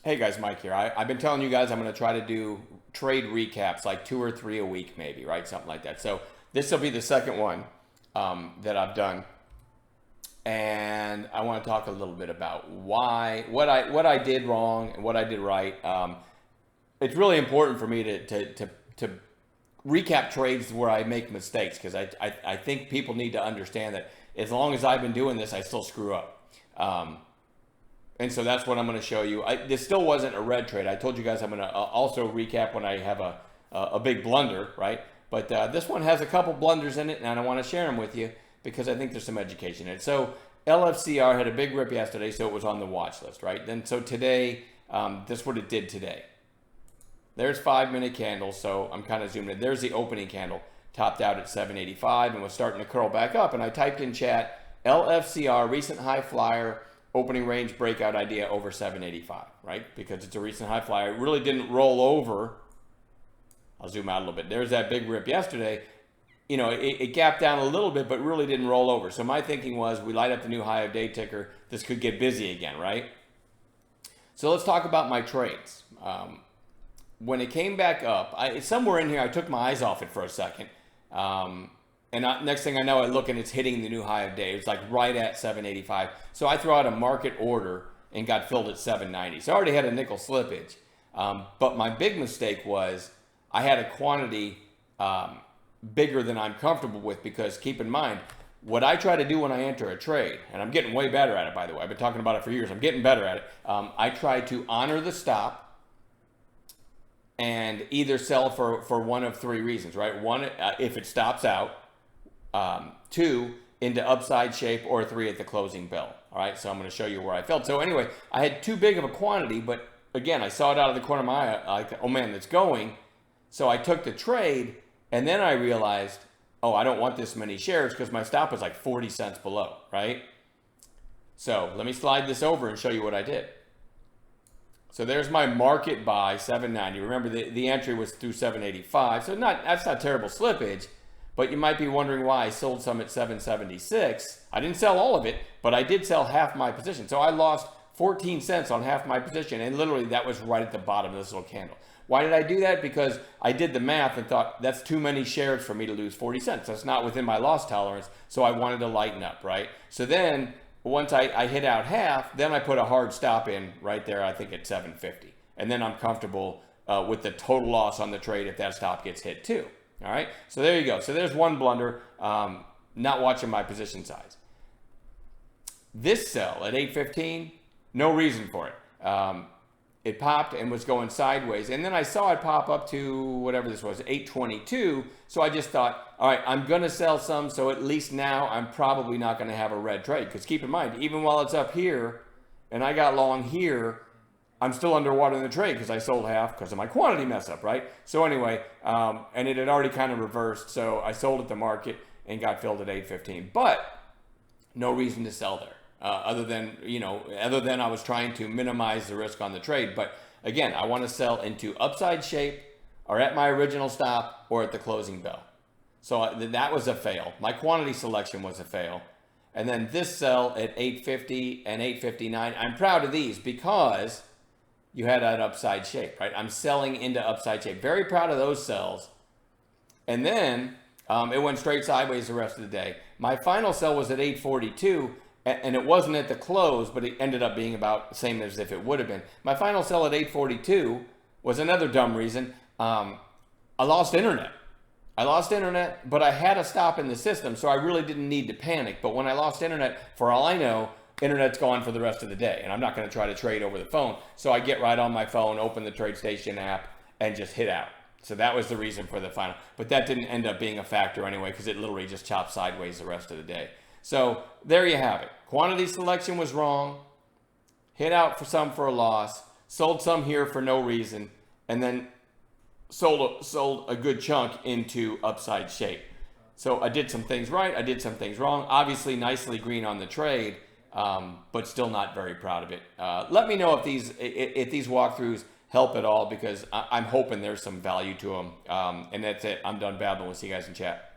Hey guys, Mike here. I've been telling you guys I'm going to try to do trade recaps, like 2 or 3 a week, maybe, right? Something like that. So this will be the second one that I've done, and I want to talk a little bit about what I did wrong and what I did right. It's really important for me to recap trades where I make mistakes because I think people need to understand that as long as I've been doing this, I still screw up. And so that's what I'm going to show you. This still wasn't a red trade. I told you guys I'm going to also recap when I have a big blunder, right? But this one has a couple blunders in it, and I want to share them with you because I think there's some education in it. So LFCR had a big rip yesterday, so it was on the watch list, right? Then so today, this is what it did today. There's 5-minute candles, so I'm kind of zooming in. There's the opening candle, topped out at 785 and was starting to curl back up. And I typed in chat, LFCR, recent high flyer, opening range breakout idea over 785, right? Because it's a recent high flyer. It really didn't roll over. I'll zoom out a little bit. There's that big rip yesterday. You know, it gapped down a little bit, but really didn't roll over. So my thinking was we light up the new high of day ticker. This could get busy again, right? So let's talk about my trades. When it came back up, somewhere in here, I took my eyes off it for a second. Next thing I know, I look and it's hitting the new high of day. It's like right at 785. So I throw out a market order and got filled at 790. So I already had a nickel slippage. But my big mistake was I had a quantity bigger than I'm comfortable with because keep in mind, what I try to do when I enter a trade, and I'm getting way better at it, by the way. I've been talking about it for years. I'm getting better at it. I try to honor the stop and either sell for one of 3 reasons, right? One, if it stops out. 2, into upside shape, or 3 at the closing bell. All right, so I'm going to show you where I felt. So anyway, I had too big of a quantity, but again, I saw it out of the corner of my eye, like, oh man, it's going. So I took the trade, and then I realized, oh, I don't want this many shares because my stop was like 40 cents below, right? So let me slide this over and show you what I did. So there's my market buy, 790. Remember, the entry was through 785, so that's not terrible slippage. But you might be wondering why I sold some at 776. I didn't sell all of it, but I did sell half my position. So I lost 14 cents on half my position, and literally that was right at the bottom of this little candle. Why did I do that? Because I did the math and thought that's too many shares for me to lose 40 cents. That's not within my loss tolerance, so I wanted to lighten up, right? So then once I hit out half, then I put a hard stop in right there, I think at 750. And then I'm comfortable with the total loss on the trade if that stop gets hit too. All right, so there you go. So there's one blunder, not watching my position size. This sell at 815, no reason for it. It popped and was going sideways. And then I saw it pop up to whatever this was, 822. So I just thought, all right, I'm going to sell some. So at least now I'm probably not going to have a red trade. Because keep in mind, even while it's up here and I got long here, I'm still underwater in the trade because I sold half because of my quantity mess up, right? So anyway, and it had already kind of reversed. So I sold at the market and got filled at 815. But no reason to sell there other than I was trying to minimize the risk on the trade. But again, I want to sell into upside shape or at my original stop or at the closing bell. So that was a fail. My quantity selection was a fail. And then this sell at 850 and 859, I'm proud of these because you had that upside shape, right? I'm selling into upside shape. Very proud of those sells. And then it went straight sideways the rest of the day. My final sell was at 842, and it wasn't at the close, but it ended up being about the same as if it would have been. My final sell at 842 was another dumb reason. I lost internet. But I had a stop in the system, so I really didn't need to panic. But when I lost internet, for all I know, internet's gone for the rest of the day, and I'm not going to try to trade over the phone. So I get right on my phone, open the TradeStation app, and just hit out. So that was the reason for the final. But that didn't end up being a factor anyway because it literally just chopped sideways the rest of the day. So there you have it. Quantity selection was wrong. Hit out for a loss. Sold some here for no reason. And then sold a good chunk into upside shape. So I did some things right. I did some things wrong. Obviously nicely green on the trade. But still not very proud of it. Let me know if these walkthroughs help at all because I'm hoping there's some value to them. And that's it. I'm done babbling. We'll see you guys in chat.